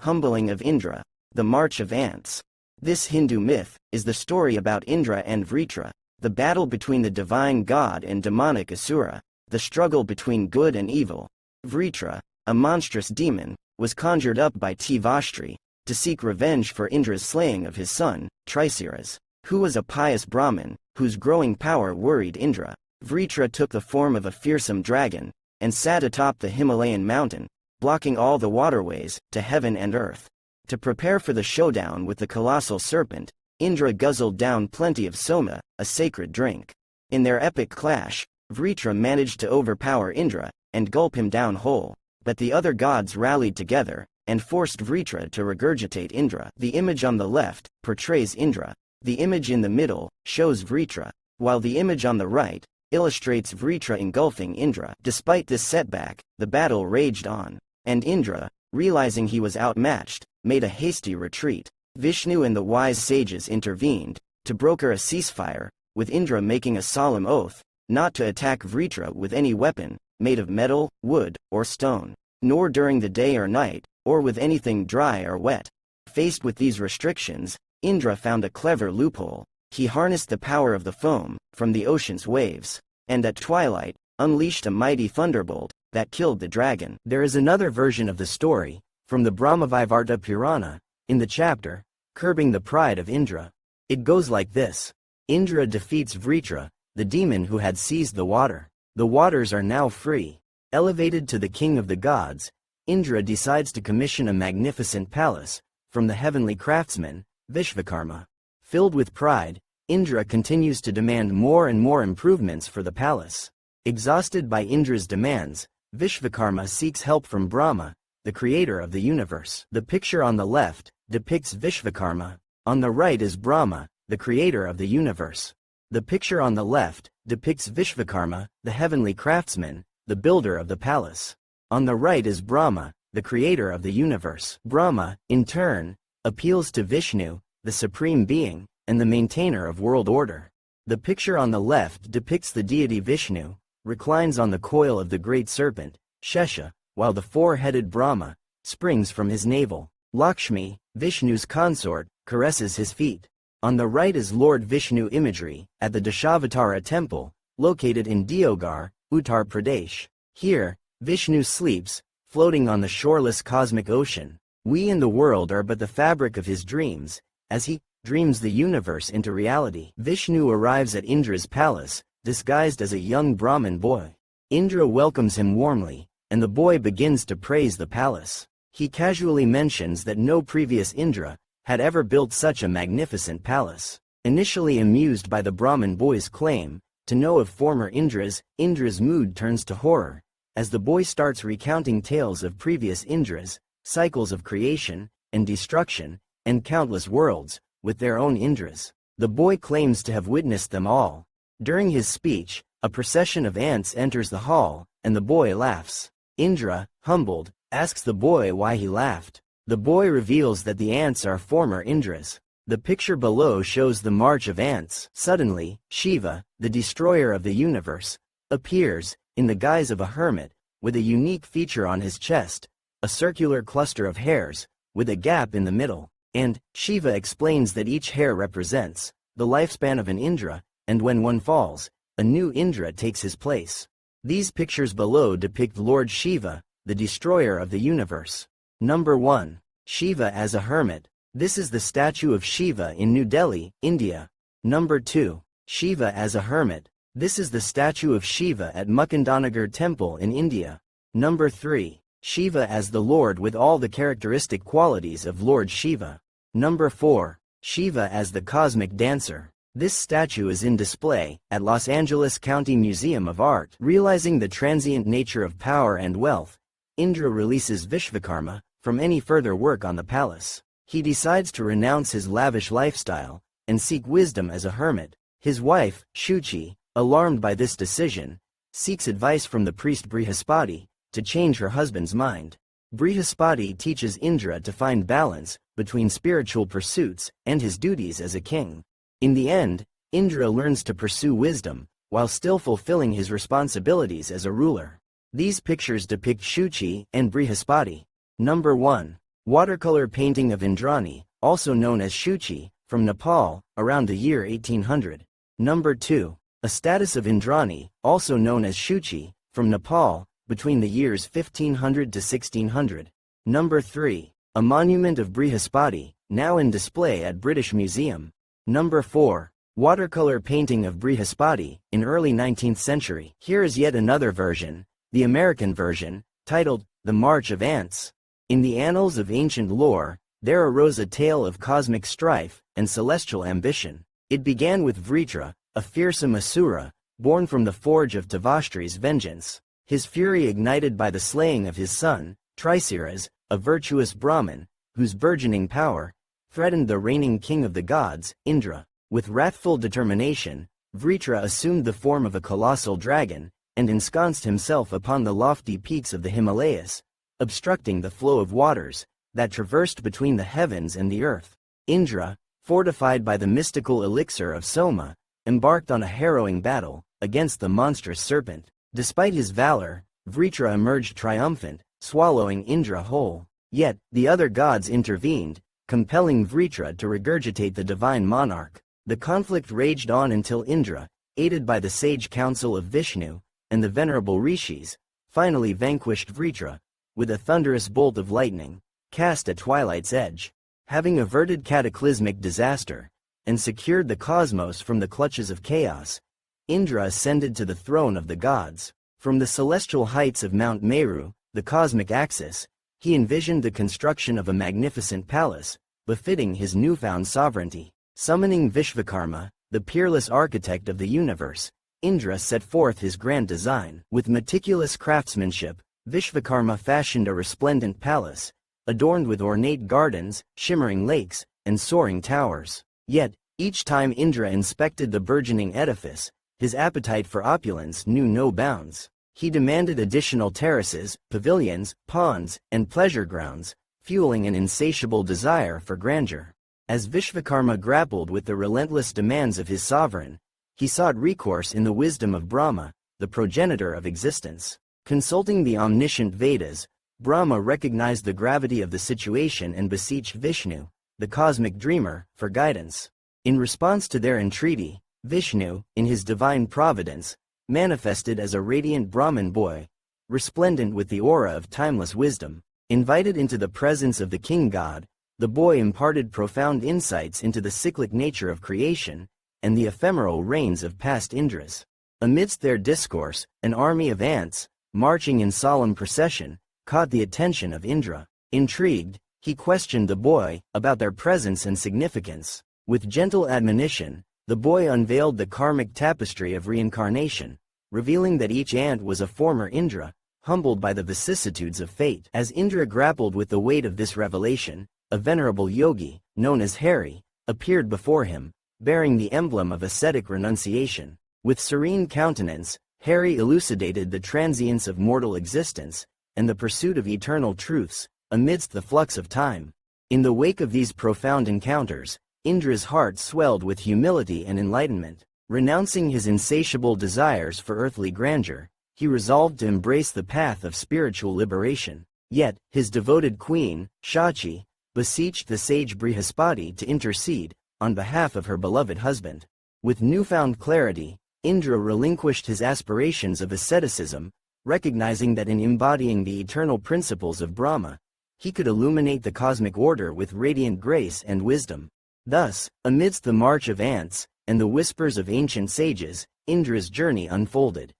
Humbling of Indra, the March of Ants. This Hindu myth is the story about Indra and Vritrá, the battle between the divine god and demonic asura, the struggle between good and evil. Vritrá, a monstrous demon, was conjured up by Tvashtri to seek revenge for Indra's slaying of his son, Trisiras, who was a pious Brahmin, whose growing power worried Indra. Vritrá took the form of a fearsome dragon, and sat atop the Himalayan mountain, blocking all the waterways to heaven and earth. To prepare for the showdown with the colossal serpent, Indra guzzled down plenty of soma, a sacred drink. In their epic clash, Vritrá managed to overpower Indra and gulp him down whole, but the other gods rallied together and forced Vritrá to regurgitate Indra. The image on the left portrays Indra. The image in the middle shows Vritrá, while the image on the right illustrates Vritrá engulfing Indra. Despite this setback, the battle raged on, and Indra, realizing he was outmatched, made a hasty retreat. Vishnu and the wise sages intervened to broker a ceasefire, with Indra making a solemn oath not to attack Vritrá with any weapon made of metal, wood, or stone, nor during the day or night, or with anything dry or wet. Faced with these restrictions, Indra found a clever loophole. He harnessed the power of the foam from the ocean's waves, and at twilight, unleashed a mighty thunderbolt that killed the dragon. There is another version of the story, from the Brahmavaivarta Purana, in the chapter, Curbing the Pride of Indra. It goes like this. Indra defeats Vritrá, the demon who had seized the water. The waters are now free. Elevated to the king of the gods, Indra decides to commission a magnificent palace, from the heavenly craftsman, Vishvakarma. Filled with pride, Indra continues to demand more and more improvements for the palace. Exhausted by Indra's demands, Vishvakarma seeks help from Brahma, the creator of the universe. The picture on the left depicts Vishvakarma. On the right is Brahma, the creator of the universe. The picture on the left depicts Vishvakarma, the heavenly craftsman, the builder of the palace. On the right is Brahma, the creator of the universe. Brahma, in turn, appeals to Vishnu, the supreme being, and the maintainer of world order. The picture on the left depicts the deity Vishnu, reclines on the coil of the great serpent, Shesha, while the four-headed Brahma springs from his navel. Lakshmi, Vishnu's consort, caresses his feet. On the right is Lord Vishnu imagery, at the Dashavatara temple, located in Deoghar, Uttar Pradesh. Here, Vishnu sleeps, floating on the shoreless cosmic ocean. We in the world are but the fabric of his dreams, as he dreams the universe into reality. Vishnu arrives at Indra's palace, disguised as a young Brahmin boy. Indra welcomes him warmly, and the boy begins to praise the palace. He casually mentions that no previous Indra had ever built such a magnificent palace. Initially amused by the Brahmin boy's claim to know of former Indras, Indra's mood turns to horror, as the boy starts recounting tales of previous Indras, cycles of creation and destruction, and countless worlds, with their own Indras. The boy claims to have witnessed them all. During his speech, a procession of ants enters the hall, and the boy laughs. Indra, humbled, asks the boy why he laughed. The boy reveals that the ants are former Indras. The picture below shows the march of ants. Suddenly, Shiva, the destroyer of the universe, appears, in the guise of a hermit, with a unique feature on his chest, a circular cluster of hairs, with a gap in the middle. And Shiva explains that each hair represents the lifespan of an Indra, and when one falls, a new Indra takes his place. These pictures below depict Lord Shiva, the destroyer of the universe. Number 1. Shiva as a hermit. This is the statue of Shiva in New Delhi, India. Number 2. Shiva as a hermit. This is the statue of Shiva at Mukundanagar Temple in India. Number 3. Shiva as the Lord with all the characteristic qualities of Lord Shiva. Number 4. Shiva as the cosmic dancer. This statue is in display at Los Angeles County Museum of Art. Realizing the transient nature of power and wealth, Indra releases Vishvakarma from any further work on the palace. He decides to renounce his lavish lifestyle and seek wisdom as a hermit. His wife, Shuchi, alarmed by this decision, seeks advice from the priest Brihaspati to change her husband's mind. Brihaspati teaches Indra to find balance between spiritual pursuits and his duties as a king. In the end, Indra learns to pursue wisdom, while still fulfilling his responsibilities as a ruler. These pictures depict Shuchi and Brihaspati. Number 1. Watercolor painting of Indrani, also known as Shuchi, from Nepal, around the year 1800. Number 2. A status of Indrani, also known as Shuchi, from Nepal, between the years 1500 to 1600. Number 3. A monument of Brihaspati, now in display at British Museum. Number 4. Watercolor painting of Brihaspati, in early 19th century. Here is yet another version, the American version, titled, The March of Ants. In the annals of ancient lore, there arose a tale of cosmic strife and celestial ambition. It began with Vritrá, a fearsome asura, born from the forge of Tavashtri's vengeance. His fury ignited by the slaying of his son, Trisiras, a virtuous Brahmin, whose burgeoning power threatened the reigning king of the gods, Indra. With wrathful determination, Vritrá assumed the form of a colossal dragon, and ensconced himself upon the lofty peaks of the Himalayas, obstructing the flow of waters that traversed between the heavens and the earth. Indra, fortified by the mystical elixir of Soma, embarked on a harrowing battle against the monstrous serpent. Despite his valor, Vritrá emerged triumphant, swallowing Indra whole. Yet, the other gods intervened, compelling Vritrá to regurgitate the divine monarch. The conflict raged on until Indra, aided by the sage counsel of Vishnu and the venerable rishis, finally vanquished Vritrá with a thunderous bolt of lightning, cast at twilight's edge. Having averted cataclysmic disaster and secured the cosmos from the clutches of chaos, Indra ascended to the throne of the gods. From the celestial heights of Mount Meru, the cosmic axis, he envisioned the construction of a magnificent palace, befitting his newfound sovereignty. Summoning Vishvakarma, the peerless architect of the universe, Indra set forth his grand design. With meticulous craftsmanship, Vishvakarma fashioned a resplendent palace, adorned with ornate gardens, shimmering lakes, and soaring towers. Yet, each time Indra inspected the burgeoning edifice, his appetite for opulence knew no bounds. He demanded additional terraces, pavilions, ponds, and pleasure grounds, fueling an insatiable desire for grandeur. As Vishvakarma grappled with the relentless demands of his sovereign, he sought recourse in the wisdom of Brahma, the progenitor of existence. Consulting the omniscient Vedas, Brahma recognized the gravity of the situation and beseeched Vishnu, the cosmic dreamer, for guidance. In response to their entreaty, Vishnu, in his divine providence, manifested as a radiant Brahmin boy, resplendent with the aura of timeless wisdom. Invited into the presence of the king god, the boy imparted profound insights into the cyclic nature of creation and the ephemeral reigns of past Indras. Amidst their discourse, an army of ants, marching in solemn procession, caught the attention of Indra. Intrigued, he questioned the boy about their presence and significance. With gentle admonition, the boy unveiled the karmic tapestry of reincarnation, revealing that each ant was a former Indra, humbled by the vicissitudes of fate. As Indra grappled with the weight of this revelation, a venerable yogi, known as Hari, appeared before him, bearing the emblem of ascetic renunciation. With serene countenance, Hari elucidated the transience of mortal existence and the pursuit of eternal truths amidst the flux of time. In the wake of these profound encounters, Indra's heart swelled with humility and enlightenment. Renouncing his insatiable desires for earthly grandeur, he resolved to embrace the path of spiritual liberation. Yet, his devoted queen, Shachi, beseeched the sage Brihaspati to intercede on behalf of her beloved husband. With newfound clarity, Indra relinquished his aspirations of asceticism, recognizing that in embodying the eternal principles of Brahma, he could illuminate the cosmic order with radiant grace and wisdom. Thus, amidst the march of ants and the whispers of ancient sages, Indra's journey unfolded,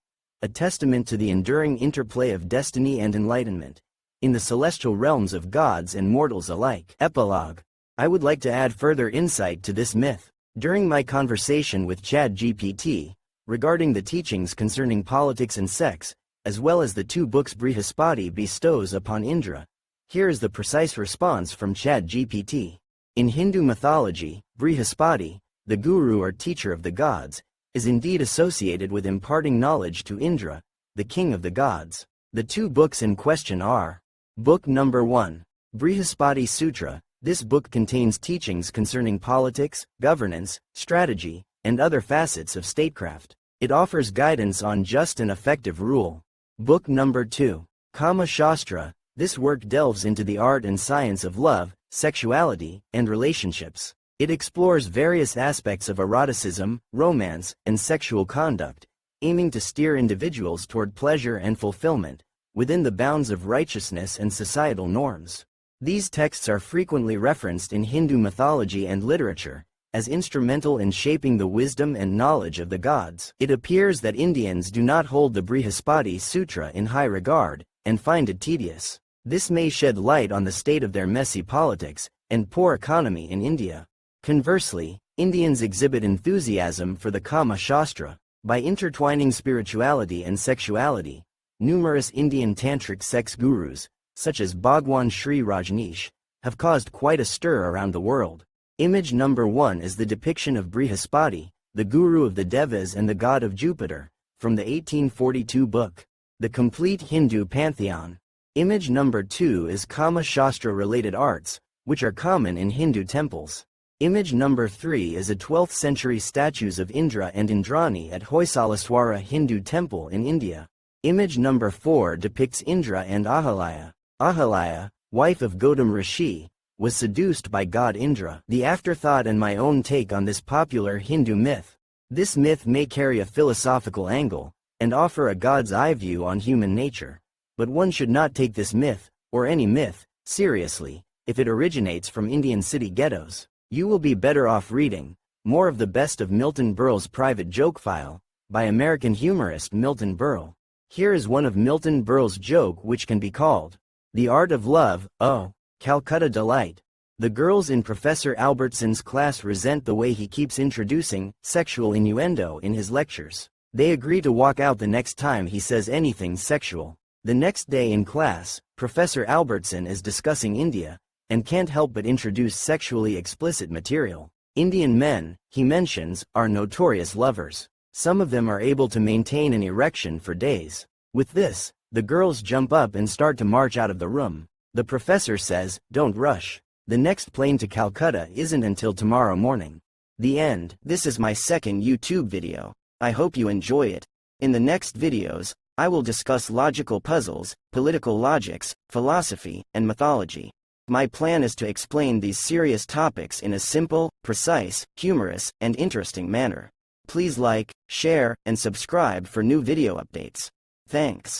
a testament to the enduring interplay of destiny and enlightenment in the celestial realms of gods and mortals alike. Epilogue. I would like to add further insight to this myth. During my conversation with ChatGPT regarding the teachings concerning politics and sex, as well as the 2 books Brihaspati bestows upon Indra, here is the precise response from ChatGPT. In Hindu mythology, Brihaspati, the guru or teacher of the gods, is indeed associated with imparting knowledge to Indra, the king of the gods. The 2 books in question are: Book number 1, Brihaspati Sutra. This book contains teachings concerning politics, governance, strategy, and other facets of statecraft. It offers guidance on just and effective rule. Book number 2, Kama Shastra. This work delves into the art and science of love, sexuality, and relationships. It explores various aspects of eroticism, romance, and sexual conduct, aiming to steer individuals toward pleasure and fulfillment, within the bounds of righteousness and societal norms. These texts are frequently referenced in Hindu mythology and literature, as instrumental in shaping the wisdom and knowledge of the gods. It appears that Indians do not hold the Brihaspati Sutra in high regard, and find it tedious. This may shed light on the state of their messy politics and poor economy in India. Conversely, Indians exhibit enthusiasm for the Kama Shastra. By intertwining spirituality and sexuality, numerous Indian tantric sex gurus, such as Bhagwan Sri Rajneesh, have caused quite a stir around the world. Image number 1 is the depiction of Brihaspati, the guru of the Devas and the god of Jupiter, from the 1842 book, The Complete Hindu Pantheon. Image number 2 is Kama Shastra-related arts, which are common in Hindu temples. Image number 3 is a 12th century statues of Indra and Indrani at Hoysalaswara Hindu temple in India. Image number 4 depicts Indra and Ahalaya. Ahalaya, wife of Gautam Rishi, was seduced by god Indra. The afterthought and my own take on this popular Hindu myth. This myth may carry a philosophical angle, and offer a god's eye view on human nature. But one should not take this myth, or any myth, seriously, if it originates from Indian city ghettos. You will be better off reading more of the best of Milton Berle's Private Joke File, by American humorist Milton Berle. Here is one of Milton Berle's joke which can be called, The Art of Love, Oh, Calcutta Delight. The girls in Professor Albertson's class resent the way he keeps introducing sexual innuendo in his lectures. They agree to walk out the next time he says anything sexual. The next day in class, Professor Albertson is discussing India, and can't help but introduce sexually explicit material. Indian men, he mentions, are notorious lovers. Some of them are able to maintain an erection for days. With this, the girls jump up and start to march out of the room. The professor says, "Don't rush. The next plane to Calcutta isn't until tomorrow morning." The end. This is my second YouTube video. I hope you enjoy it. In the next videos, I will discuss logical puzzles, political logics, philosophy, and mythology. My plan is to explain these serious topics in a simple, precise, humorous, and interesting manner. Please like, share, and subscribe for new video updates. Thanks.